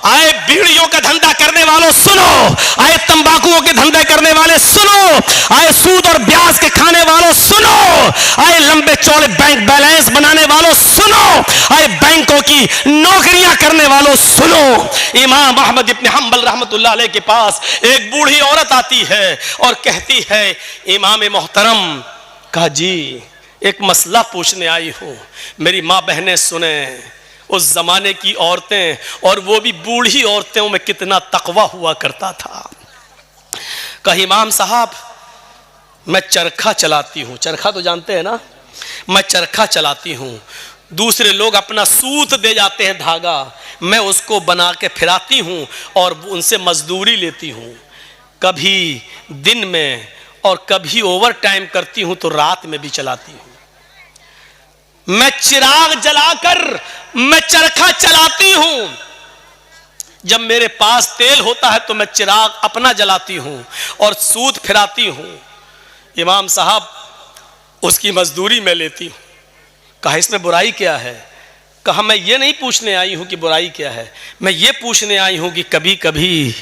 आए बीड़ियों का धंधा करने वालों सुनो, आए तंबाकुओं के धंधे करने वाले सुनो, आए सूद और ब्याज के खाने वालों सुनो, आए लंबे चौड़े बैंक बैलेंस बनाने वालों सुनो, आए बैंकों की नौकरियां करने वालों सुनो। इमाम अहमद इब्न हंबल रहमतुल्लाह अलैह के पास एक बूढ़ी औरत आती है और कहती है, इमाम मोहतरम, कहा जी एक मसला पूछने आई हूं, मेरी माँ बहनें सुने। उस जमाने की औरतें, और वो भी बूढ़ी औरतों में कितना तकवा हुआ करता था। कहा इमाम साहब, मैं चरखा चलाती हूं। चरखा तो जानते हैं ना? मैं चरखा चलाती हूं, दूसरे लोग अपना सूत दे जाते हैं धागा, मैं उसको बना के फिराती हूं और उनसे मजदूरी लेती हूं। कभी दिन में और कभी ओवर टाइम करती हूं तो रात में भी चलाती हूं। मैं चिराग जलाकर मैं चरखा चलाती हूं। जब मेरे पास तेल होता है तो मैं चिराग अपना जलाती हूं और सूत फिराती हूं। इमाम साहब, उसकी मजदूरी मैं लेती हूं। कहा इसमें बुराई क्या है? कहा मैं ये नहीं पूछने आई हूं कि बुराई क्या है, मैं ये पूछने आई हूं कि कभी कभी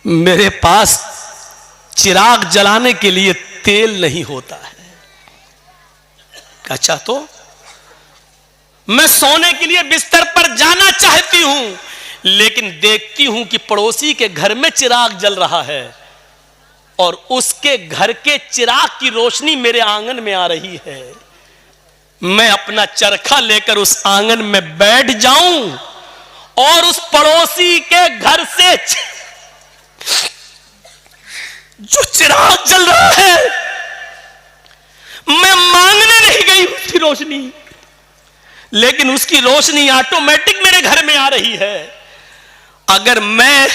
मेरे पास चिराग जलाने के लिए तेल नहीं होता है। अच्छा, तो मैं सोने के लिए बिस्तर पर जाना चाहती हूं, लेकिन देखती हूं कि पड़ोसी के घर में चिराग जल रहा है और उसके घर के चिराग की रोशनी मेरे आंगन में आ रही है। मैं अपना चरखा लेकर उस आंगन में बैठ जाऊं और उस पड़ोसी के घर से जो चिराग जल रहा है, मैं मांगने नहीं गई उसकी रोशनी, लेकिन उसकी रोशनी ऑटोमेटिक मेरे घर में आ रही है। अगर मैं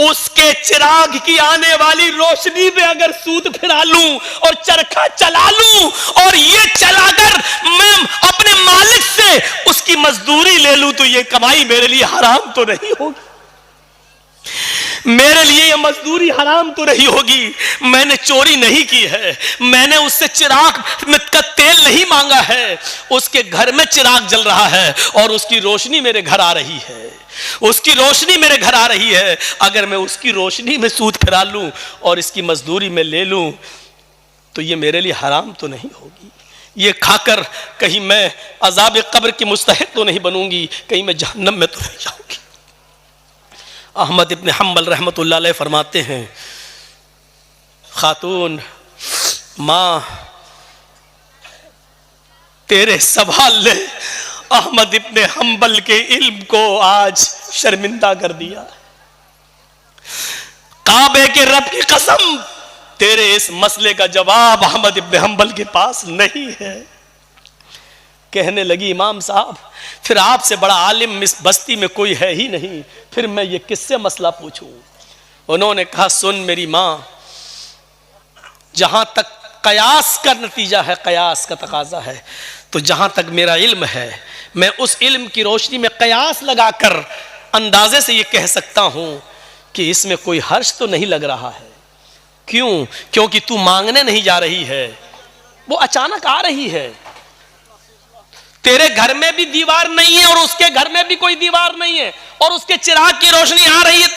उसके चिराग की आने वाली रोशनी में अगर सूत फिरा लूं और चरखा चला लूं और ये चलाकर मैं अपने मालिक से उसकी मजदूरी ले लूं, तो ये कमाई मेरे लिए हराम तो नहीं होगी? मेरे लिए ये मजदूरी हराम तो नहीं होगी? मैंने चोरी नहीं की है, मैंने उससे चिराग का तेल नहीं मांगा है, उसके घर में चिराग जल रहा है और उसकी रोशनी मेरे घर आ रही है, उसकी रोशनी मेरे घर आ रही है। अगर मैं उसकी रोशनी में सूत फिरा लूं और इसकी मजदूरी में ले लूं, तो ये मेरे लिए हराम तो नहीं होगी? ये खाकर कहीं मैं अजाब कब्र की मुस्तहिक तो नहीं बनूंगी, कहीं मैं जहन्नम में तो नहीं जाऊंगी? अहमद इब्न हंबल रहमतुल्लाह अलैह फरमाते हैं, खातून माँ तेरे सवाल ने अहमद इब्न हंबल के इल्म को आज शर्मिंदा कर दिया। काबे के रब की कसम, तेरे इस मसले का जवाब अहमद इब्न हंबल के पास नहीं है। कहने लगी, इमाम साहब फिर आपसे बड़ा आलिम इस बस्ती में कोई है ही नहीं, फिर मैं ये किससे मसला पूछूं। उन्होंने कहा, सुन मेरी मां, जहां तक कयास का नतीजा है, कयास का तकाजा है, तो जहां तक मेरा इल्म है, मैं उस इल्म की रोशनी में कयास लगाकर अंदाजे से ये कह सकता हूं कि इसमें कोई हर्ष तो नहीं लग रहा है। क्यों? क्योंकि तू मांगने नहीं जा रही है, वो अचानक आ रही है। तेरे घर में भी दीवार नहीं है और उसके घर में भी कोई दीवार नहीं है, और उसके चिराग की रोशनी आ रही है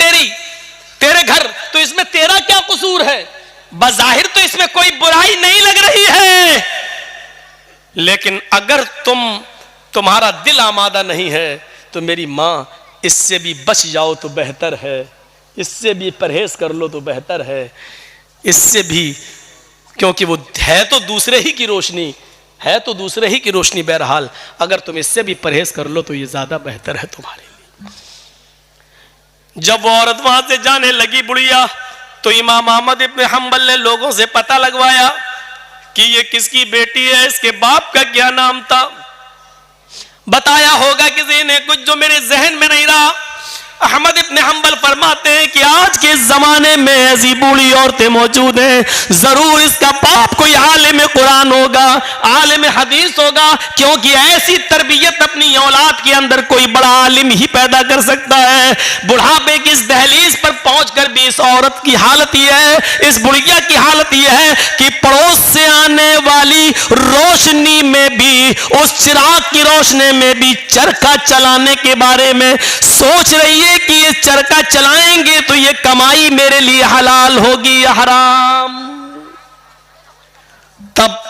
तेरे घर, तो इसमें तेरा क्या कसूर है? बज़ाहिर तो इसमें कोई बुराई नहीं लग रही है, लेकिन अगर तुम्हारा दिल आमादा नहीं है तो मेरी मां, इससे भी बच जाओ तो बेहतर है, इससे भी परहेज कर लो तो बेहतर है, इससे भी, क्योंकि वो है तो दूसरे ही की रोशनी, है तो दूसरे ही की रोशनी। बहरहाल अगर तुम इससे भी परहेज कर लो तो ये ज्यादा बेहतर है तुम्हारे लिए। जब वो औरत वहां से जाने लगी बुढ़िया, तो इमाम अहमद इब्न हंबल ने लोगों से पता लगवाया कि ये किसकी बेटी है, इसके बाप का क्या नाम था। बताया होगा किसी ने कुछ जो मेरे जहन में नहीं रहा। अहमद इब्न हंबल फरमाते हैं कि आज के जमाने में ऐसी बूढ़ी औरतें मौजूद हैं, जरूर इसका बाप कोई आलिम कुरान होगा, आलिम हदीस होगा, क्योंकि ऐसी तरबियत अपनी औलाद के अंदर कोई बड़ा आलिम ही पैदा कर सकता है। बुढ़ापे की इस दहलीज पर पहुंचकर भी इस औरत की हालत यह है, इस बुढ़िया की हालत यह है कि पड़ोस से आने वाली रोशनी में भी, उस चिराग की रोशनी में भी चरखा चलाने के बारे में सोच रही है कि ये चरखा चलाएंगे तो ये कमाई मेरे लिए हलाल होगी या हराम। तब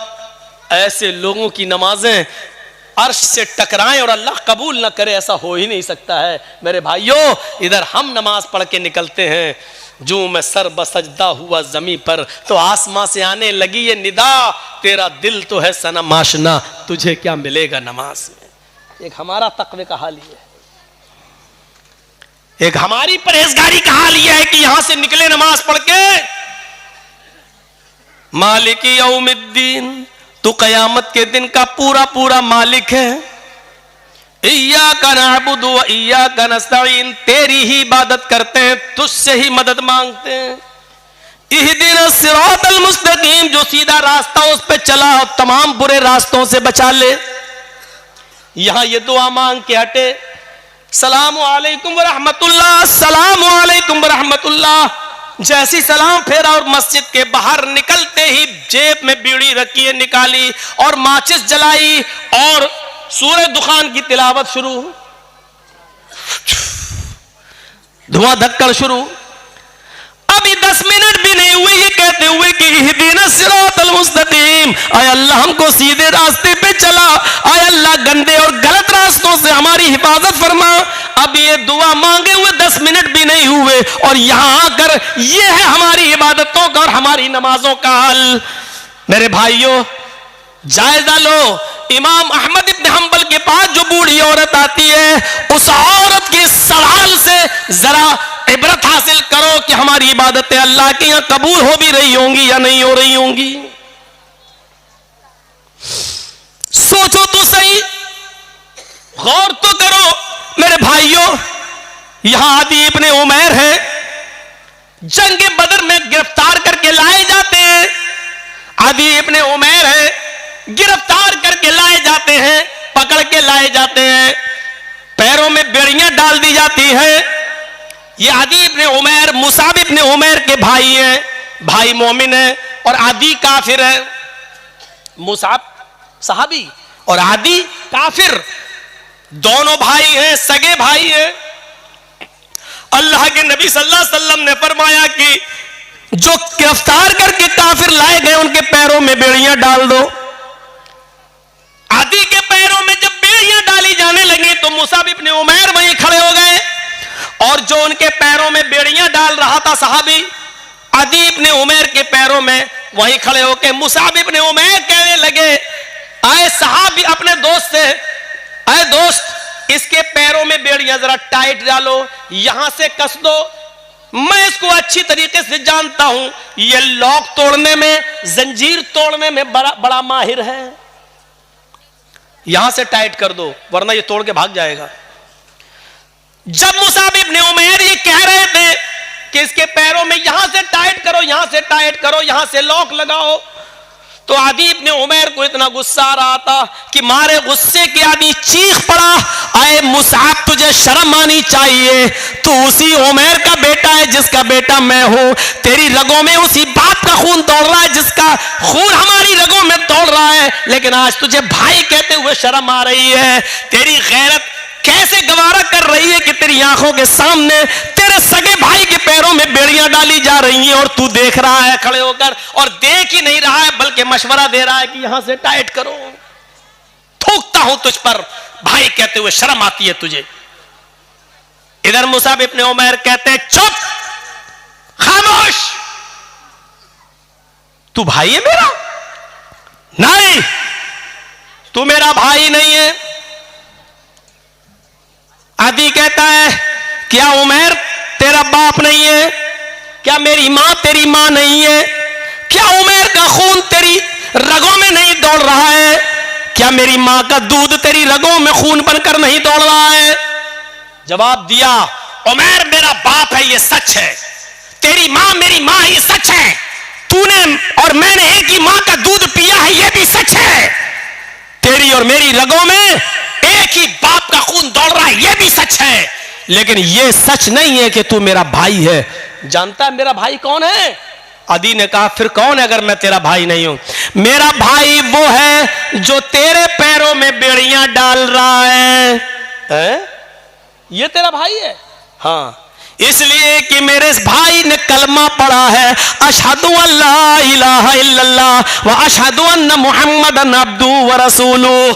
ऐसे लोगों की नमाजें अर्श से टकराएं और अल्लाह कबूल ना करे, ऐसा हो ही नहीं सकता है। मेरे भाइयों, इधर हम नमाज पढ़ के निकलते हैं, जो मैं सर बसजदा हुआ जमी पर, तो आसमां से आने लगी ये निदा, तेरा दिल तो है सनम आशना, तुझे क्या मिलेगा नमाज में। एक हमारा तकवे का हाल ये है, एक हमारी परहेजगारी का हाल यह है कि यहां से निकले नमाज पढ़ के, मालिकी यौमिद्दीन, तू कयामत के दिन का पूरा पूरा मालिक है। इय्याका नअबुदु व इय्याका नस्तईन, तेरी ही इबादत करते हैं, तुझसे ही मदद मांगते हैं। इहदिनस सिरातल मुस्तकीम, जो सीधा रास्ता उस पे चला और तमाम बुरे रास्तों से बचा ले। यहां ये दुआ मांग के हटे, सलामु अलैकुम व रहमतुल्लाह, सलामु अलैकुम व रहमतुल्लाह, जैसी सलाम फेरा और मस्जिद के बाहर निकलते ही जेब में बीड़ी रखी है, निकाली और माचिस जलाई और सूरह दुखान की तिलावत शुरू, धुआं धक्कड़ शुरू। अभी 10 मिनट भी नहीं हुए ये कहते हुए कि इहदिनस सिरातल मुस्तकीम, आय अल्लाह हमको सीधे रास्ते पे चला, आय अल्लाह गंदे और गलत रास्तों से हमारी हिफाजत फरमा। अब ये दुआ मांगे हुए 10 मिनट भी नहीं हुए और यहां आकर ये है हमारी इबादतों का और हमारी नमाजों का हाल। मेरे भाइयों, जायजा लो, इमाम अहमद इब्न हंबल के पास जो बूढ़ी औरत आती है, उस औरत के सवाल से जरा इबरत हासिल करो कि हमारी इबादतें अल्लाह के यहां कबूल हो भी रही होंगी या नहीं हो रही होंगी। सोचो तो सही, गौर तो करो। मेरे भाइयों, यहां आदि इब्ने उमैर है, जंग बदर में गिरफ्तार करके लाए जाते हैं। आदि इब्ने उमैर है, गिरफ्तार करके लाए जाते हैं, पकड़ के लाए जाते हैं, पैरों में बेड़ियां डाल दी जाती हैं। ये आदि इब्ने उमैर मुसाब इब्ने उमैर के भाई हैं, भाई मोमिन है और आदि काफिर है। मुसाब सहाबी और आदि काफिर, दोनों भाई हैं, सगे भाई हैं। अल्लाह के नबी सल्लल्लाहु अलैहि वसल्लम ने फरमाया कि जो गिरफ्तार करके काफिर लाए गए उनके पैरों में बेड़ियां डाल दो। आदि के पैरों में जब बेड़ियां डाली जाने लगी तो मुसाब इब्ने उमैर वहीं खड़े हो गए और जो उनके पैरों में बेड़ियां डाल रहा था सहाबी, आदि इब्ने उमैर के पैरों में वहीं खड़े होकर मुसाब इब्ने उमैर कहने लगे, आए सहाबी अपने दोस्त से, आए दोस्त इसके पैरों में बेड़ियां जरा टाइट डालो, यहां से कस दो, मैं इसको अच्छी तरीके से जानता हूं, ये लॉक तोड़ने में, जंजीर तोड़ने में बड़ा माहिर है। यहां से टाइट कर दो वरना ये तोड़ के भाग जाएगा। जब मुसाब इब्ने उमैर ये कह रहे थे कि इसके पैरों में यहां से टाइट करो, यहां से टाइट करो, यहां से लॉक लगाओ, तो आदि इब्ने उमैर को इतना गुस्सा आ रहा था कि मारे गुस्से के आदि चीख पड़ा, आए मुसाब तुझे शर्म आनी चाहिए, तू उसी उमैर का बेटा है जिसका बेटा मैं हूं, तेरी रगों में उसी बाप का खून दौड़ रहा है जिसका खून हमारी रगों में दौड़ रहा है, लेकिन आज तुझे भाई कहते हुए शर्म आ रही है। तेरी गैरत कैसे गवारा कर रही है कि तेरी आंखों के सामने तेरे सगे भाई के पैरों में बेड़ियां डाली जा रही हैं और तू देख रहा है खड़े होकर, और देख ही नहीं रहा है बल्कि मशवरा दे रहा है कि यहां से टाइट करो। थूकता हूं तुझ पर भाई कहते हुए शर्म आती है तुझे। इधर मुसाब इब्ने उमैर कहते हैं चुप, खामोश, तू भाई है मेरा? नहीं, तू मेरा भाई नहीं है। आदि कहता है क्या उमैर तेरा बाप नहीं है? क्या मेरी मां तेरी मां नहीं है? क्या उमैर का खून तेरी रगों में नहीं दौड़ रहा है? क्या मेरी मां का दूध तेरी रगों में खून बनकर नहीं दौड़ रहा है? जवाब दिया, उमैर मेरा बाप है, ये सच है। तेरी मां मेरी मां है, ये सच है। तूने और मैंने एक ही मां का दूध पिया है, ये भी सच है। तेरी और मेरी रगों में एक ही बाप का खून दौड़ रहा है, यह भी सच है। लेकिन यह सच नहीं है कि तू मेरा भाई है। जानता है मेरा भाई कौन है? आदि ने कहा फिर कौन है अगर मैं तेरा भाई नहीं हूं? मेरा भाई वो है जो तेरे पैरों में बेड़ियां डाल रहा है? ये तेरा भाई है? हाँ, इसलिए कि मेरे भाई ने कलमा पढ़ा है, अशहदु अल्ला इलाहा इल्लल्लाह व अशहदु अन्ना मुहम्मदन अब्दुहु व रसूलुहु।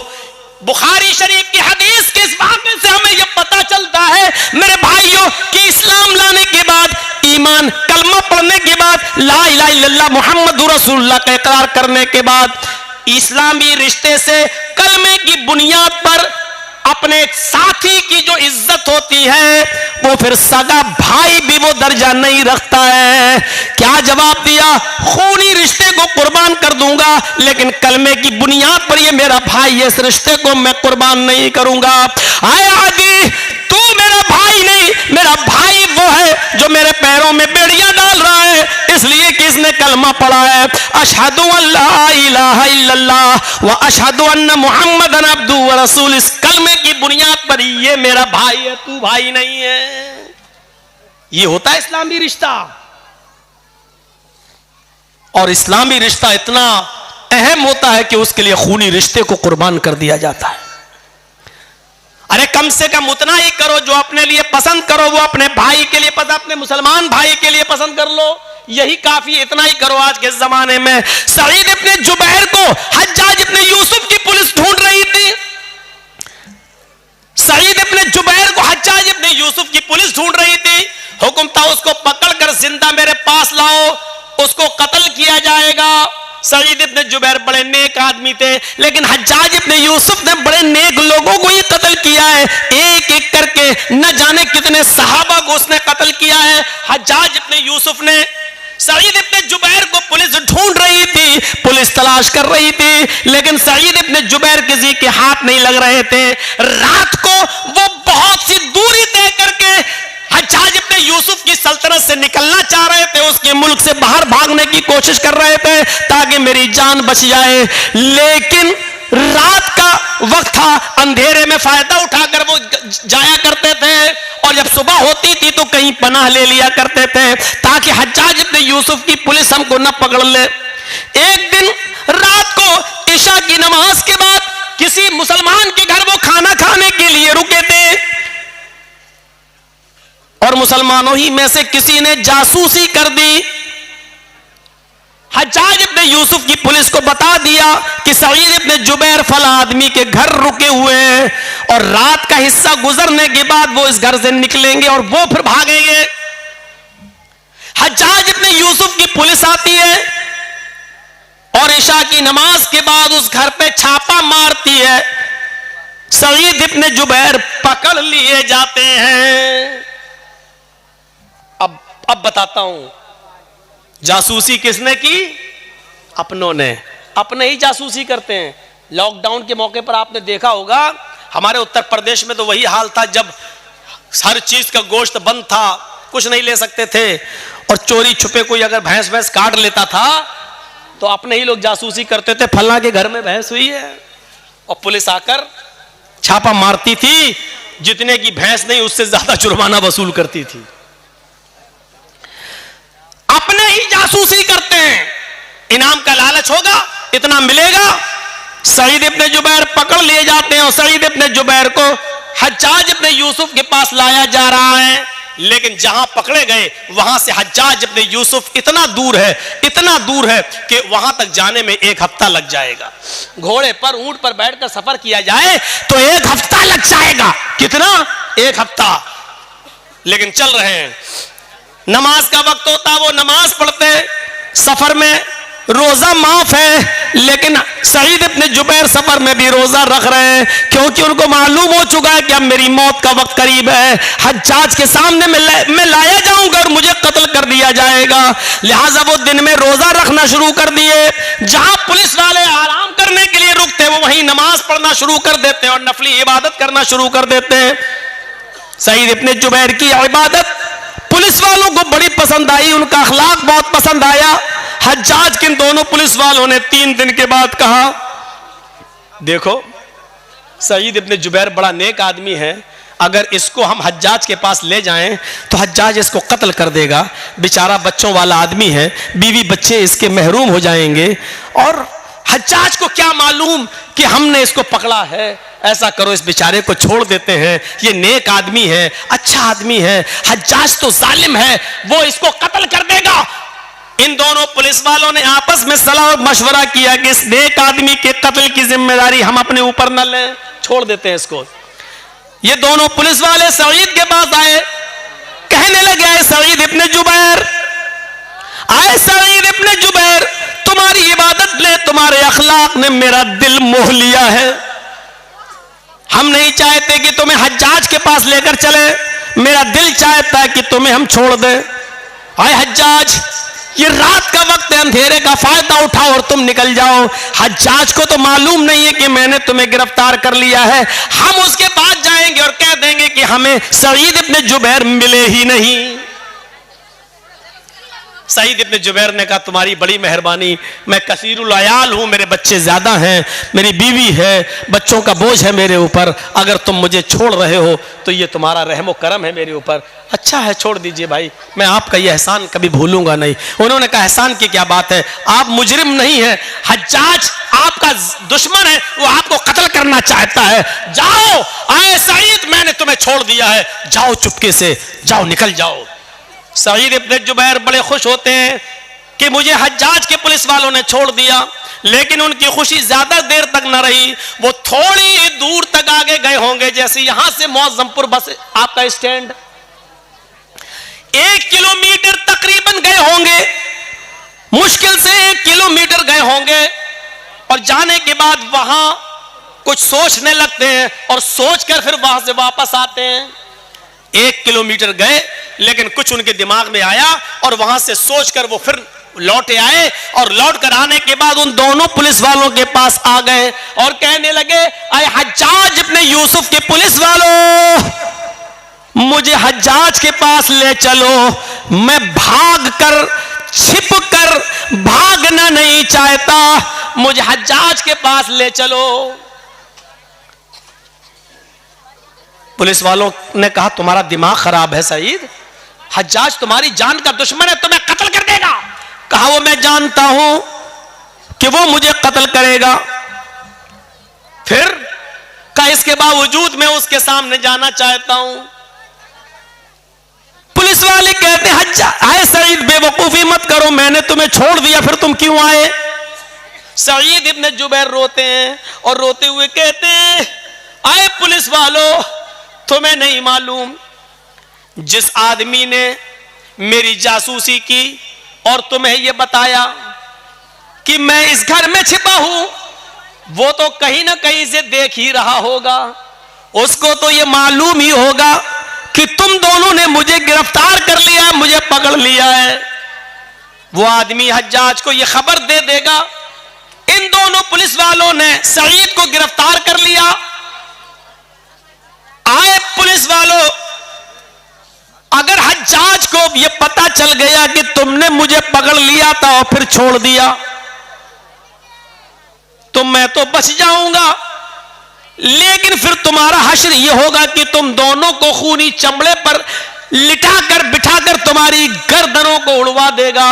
बुखारी शरीफ की हदीस के इस वाक़े से हमें यह पता चलता है मेरे भाइयों कि इस्लाम लाने के बाद, ईमान कलमा पढ़ने के बाद, ला इलाहा इल्लल्लाह मुहम्मदुर रसूलुल्लाह का इकरार करने के बाद, इस्लामी रिश्ते से कलमे की बुनियाद पर अपने साथी की जो इज्जत होती है वो फिर सगा भाई भी वो दर्जा नहीं रखता है। क्या जवाब दिया? खूनी रिश्ते को कुर्बान कर दूंगा लेकिन कलमे की बुनियाद पर ये मेरा भाई, इस रिश्ते को मैं कुर्बान नहीं करूंगा। आए आदि, तू मेरा भाई नहीं, मेरा भाई वो है जो मेरे पैरों में बेड़ियां डाल रहा है, इसलिए कि इसने कलमा पढ़ा है, अशहदु अल्ला इलाहा इल्लल्लाह व अशहदु अन्ना मुहम्मदन अब्दुहु व रसूलुहु। इस कलमे की बुनियाद पर ये मेरा भाई है, तू भाई नहीं है। ये होता है इस्लामी रिश्ता। और इस्लामी रिश्ता इतना अहम होता है कि उसके लिए खूनी रिश्ते को कुर्बान कर दिया जाता है। अरे कम से कम उतना ही करो जो अपने लिए पसंद करो, वो अपने भाई के लिए पसंद, अपने मुसलमान भाई के लिए पसंद कर लो, यही काफी। इतना ही करो। आज के जमाने में सईद इब्ने जुबैर को हज्जाज इब्ने यूसुफ की पुलिस ढूंढ रही थी। सईद इब्ने जुबैर को हज्जाज इब्ने यूसुफ की पुलिस ढूंढ रही थी। हुक्म था उसको पकड़कर जिंदा मेरे पास लाओ, उसको कत्ल किया जाएगा। सईद इब्ने जुबैर बड़े नेक आदमी थे, लेकिन हज्जाज इब्ने यूसुफ ने बड़े नेक लोगों को ही कत्ल किया है। एक एक करके न जाने कितने सहाबा को उसने कत्ल किया है। हज्जाज इब्ने यूसुफ ने सईद इब्ने जुबैर को पुलिस ढूंढ रही थी, पुलिस तलाश कर रही थी, लेकिन सईद इब्ने जुबैर किसी के हाथ नहीं लग रहे थे। रात को वो बहुत सी दूरी तय करके हज्जाज इब्ने यूसुफ की सल्तनत से निकलना चाह रहे थे, उसके मुल्क से बाहर भागने की कोशिश कर रहे थे ताकि मेरी जान बच जाए। लेकिन रात का वक्त था, अंधेरे में फायदा उठाकर वो जाया करते थे, और जब सुबह होती थी तो कहीं पनाह ले लिया करते थे ताकि हज्जाज इब्ने यूसुफ की पुलिस हमको न पकड़ ले। एक दिन रात को इशा की नमाज के बाद किसी मुसलमान के घर वो खाना खाने के लिए रुके थे, और मुसलमानों ही में से किसी ने जासूसी कर दी। हज्जाज इब्ने यूसुफ की पुलिस को बता दिया कि सईद इब्ने जुबैर फला आदमी के घर रुके हुए हैं, और रात का हिस्सा गुजरने के बाद वो इस घर से निकलेंगे और वो फिर भागेंगे। हज्जाज इब्ने यूसुफ की पुलिस आती है और इशा की नमाज के बाद उस घर पे छापा मारती है। सईद इब्ने जुबैर पकड़ लिए जाते हैं। अब बताता हूं, जासूसी किसने की? अपनों ने। अपने ही जासूसी करते हैं। लॉकडाउन के मौके पर आपने देखा होगा हमारे उत्तर प्रदेश में तो वही हाल था, जब हर चीज का गोश्त बंद था, कुछ नहीं ले सकते थे, और चोरी छुपे कोई अगर भैंस भैंस काट लेता था तो अपने ही लोग जासूसी करते थे, फलां के घर में भैंस हुई है, और पुलिस आकर छापा मारती थी, जितने की भैंस नहीं उससे ज्यादा जुर्माना वसूल करती थी। अपने ही जासूसी करते हैं, इनाम का लालच होगा, इतना मिलेगा। सईद इब्ने जुबैर पकड़ लिए जाते हैं और सईद इब्ने जुबैर को हज्जाज इब्ने यूसुफ के पास लाया जा रहा है, लेकिन जहां पकड़े गए वहां से हज्जाज इब्ने यूसुफ इतना दूर है कि वहां तक जाने में 1 हफ्ता लग जाएगा। घोड़े पर ऊंट पर बैठकर सफर किया जाए तो 1 हफ्ता लग जाएगा। कितना? 1 हफ्ता। लेकिन चल रहे हैं, नमाज का वक्त होता, वो नमाज पढ़ते, सफर में रोजा माफ है, लेकिन सईद इब्ने जुबैर सफर में भी रोजा रख रहे हैं, क्योंकि उनको मालूम हो चुका है कि अब मेरी मौत का वक्त करीब है, हज्जाज के सामने मैं लाया जाऊंगा और मुझे कत्ल कर दिया जाएगा। लिहाजा वो दिन में रोजा रखना शुरू कर दिए। जहां पुलिस वाले आराम करने के लिए रुकते वो वहीं नमाज पढ़ना शुरू कर देते और नफली इबादत करना शुरू कर देते हैं। सईद इब्ने जुबैर की इबादत पुलिस वालों को बड़ी पसंद आई, उनका अखलाक बहुत पसंद आया। हज्जाज किन दोनों पुलिस वालों ने 3 दिन के बाद कहा, देखो सईद इब्ने जुबैर बड़ा नेक आदमी है, अगर इसको हम हज्जाज के पास ले जाएं तो हज्जाज इसको कत्ल कर देगा, बेचारा बच्चों वाला आदमी है, बीवी बच्चे इसके महरूम हो जाएंगे, और हज्जाज को क्या मालूम कि हमने इसको पकड़ा है। ऐसा करो, इस बेचारे को छोड़ देते हैं, ये नेक आदमी है, अच्छा आदमी है, हज्जाज तो जालिम है, वो इसको कत्ल कर देगा। इन दोनों पुलिस वालों ने आपस में सलाह और मशवरा किया कि इस नेक आदमी के कत्ल की जिम्मेदारी हम अपने ऊपर न लें, छोड़ देते हैं इसको। ये दोनों पुलिस वाले सईद के पास आए, कहने लगे, आए सईद इब्ने जुबैर, आए सईद इब्ने जुबैर, तुम्हारी इबादत ने, तुम्हारे अखलाक ने मेरा दिल मोह लिया है। हम नहीं चाहते कि तुम्हें हज्जाज के पास लेकर चले, मेरा दिल चाहता है कि तुम्हें हम छोड़ दें। आए हज्जाज, ये रात का वक्त है, अंधेरे का फायदा उठाओ और तुम निकल जाओ। हज्जाज को तो मालूम नहीं है कि मैंने तुम्हें गिरफ्तार कर लिया है, हम उसके पास जाएंगे और कह देंगे कि हमें सईद इब्ने जुबैर मिले ही नहीं। सईद इब्ने जुबैर ने कहा, तुम्हारी बड़ी मेहरबानी, मैं कसीरुल अयाल हूं, मेरे बच्चे ज्यादा हैं, मेरी बीवी है, बच्चों का बोझ है मेरे ऊपर, अगर तुम मुझे छोड़ रहे हो तो ये तुम्हारा रहमो करम है मेरे ऊपर। अच्छा है, छोड़ दीजिए भाई, मैं आपका ये एहसान कभी भूलूंगा नहीं। उन्होंने कहा, एहसान की क्या बात है, आप मुजरिम नहीं है, हज्जाज आपका दुश्मन है, वो आपको कत्ल करना चाहता है, जाओ। आए सईद, मैंने तुम्हें छोड़ दिया है, जाओ चुपके से, जाओ, निकल जाओ। सईद इब्ने जुबैर बड़े खुश होते हैं कि मुझे हज्जाज के पुलिस वालों ने छोड़ दिया, लेकिन उनकी खुशी ज्यादा देर तक न रही। वो थोड़ी दूर तक आगे गए होंगे, जैसे यहां से मौजमपुर बस आपका स्टैंड 1 किलोमीटर तकरीबन गए होंगे, मुश्किल से 1 किलोमीटर गए होंगे, और जाने के बाद वहां कुछ सोचने लगते हैं और सोचकर फिर वहां से वापस आते हैं। 1 किलोमीटर गए, लेकिन कुछ उनके दिमाग में आया और वहां से सोचकर वो फिर लौटे आए, और लौट कर आने के बाद उन दोनों पुलिस वालों के पास आ गए और कहने लगे, आए हज्जाज इब्ने यूसुफ के पुलिस वालों, मुझे हज्जाज के पास ले चलो, मैं भाग कर, छिप कर भागना नहीं चाहता, मुझे हज्जाज के पास ले चलो। पुलिस वालों ने कहा, तुम्हारा दिमाग खराब है सईद, हज्जाज तुम्हारी जान का दुश्मन है, तुम्हें कत्ल कर देगा। कहा, वो मैं जानता हूं कि वो मुझे कत्ल करेगा, फिर कहा इसके बावजूद मैं उसके सामने जाना चाहता हूं। पुलिस वाले कहते, हज्जाज, आए सईद, बेवकूफी मत करो, मैंने तुम्हें छोड़ दिया, फिर तुम क्यों आए। सईद इब्ने जुबैर रोते हैं और रोते हुए कहते हैं, आए पुलिस वालों, तुम्हें नहीं मालूम, जिस आदमी ने मेरी जासूसी की और तुम्हें यह बताया कि मैं इस घर में छिपा हूं, वो तो कहीं ना कहीं से देख ही रहा होगा, उसको तो यह मालूम ही होगा कि तुम दोनों ने मुझे गिरफ्तार कर लिया, मुझे पकड़ लिया है। वो आदमी हज्जाज को यह खबर दे देगा, इन दोनों पुलिस वालों ने सईद को गिरफ्तार कर लिया। आए पुलिस वालों, अगर हज्जाज को यह पता चल गया कि तुमने मुझे पकड़ लिया था और फिर छोड़ दिया तो मैं तो बच जाऊंगा, लेकिन फिर तुम्हारा हश्र यह होगा कि तुम दोनों को खूनी चमड़े पर लिटाकर बिठाकर तुम्हारी गर्दनों को उड़वा देगा।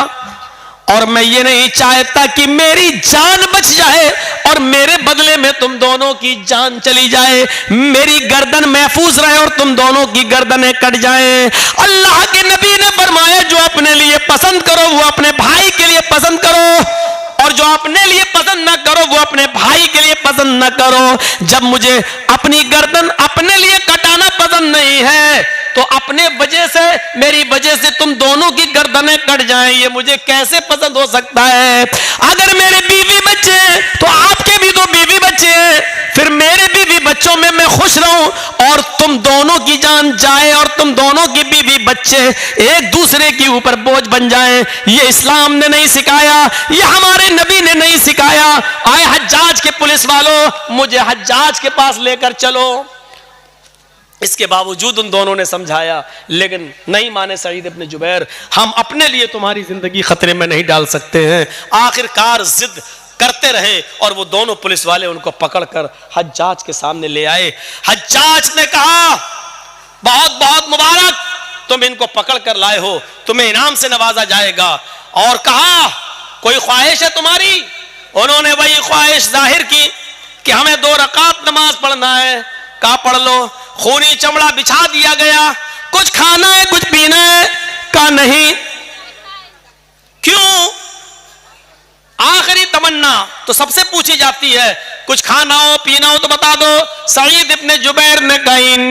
और मैं ये नहीं चाहता कि मेरी जान बच जाए और मेरे बदले में तुम दोनों की जान चली जाए, मेरी गर्दन महफूज रहे और तुम दोनों की गर्दनें कट जाएं। अल्लाह के नबी ने फरमाया, जो अपने लिए पसंद करो वो अपने भाई के लिए पसंद करो, और जो अपने लिए पसंद ना करो वो अपने भाई के लिए पसंद ना करो। जब मुझे अपनी गर्दन अपने लिए कटाना पसंद नहीं है तो अपने वजह से, मेरी वजह से तुम दोनों की गर्दनें कट जाएं, ये मुझे कैसे पसंद हो सकता है? अगर मेरे बीवी बच्चे हैं तो आपके भी तो बीवी बच्चे हैं, फिर मेरे बीवी बच्चों में मैं खुश रहूं और तुम दोनों की जान जाए और तुम दोनों की बीवी बच्चे एक दूसरे के ऊपर बोझ बन जाएं, ये इस्लाम ने नहीं सिखाया, ये हमारे नबी ने नहीं सिखाया। आए हज्जाज के पुलिस वालों, मुझे हज्जाज के पास लेकर चलो। इसके बावजूद उन दोनों ने समझाया, लेकिन नहीं माने सईद इब्न जुबैर, हम अपने लिए तुम्हारी जिंदगी खतरे में नहीं डाल सकते हैं। आखिरकार जिद करते रहे और वो दोनों पुलिस वाले उनको पकड़कर हज्जाज के सामने ले आए। हज्जाज ने कहा, बहुत बहुत मुबारक, तुम इनको पकड़ कर लाए हो, तुम्हें इनाम से नवाजा जाएगा। और कहा, कोई ख्वाहिश है तुम्हारी? उन्होंने वही ख्वाहिश जाहिर की कि हमें 2 रकात नमाज पढ़ना है। कहा, पढ़ लो। खूनी चमड़ा बिछा दिया गया। कुछ खाना है, कुछ पीना है? कहा, नहीं। क्यों? आखिरी तमन्ना तो सबसे पूछी जाती है, कुछ खाना हो पीना हो तो बता दो। सईद इब्न जुबैर ने कहा,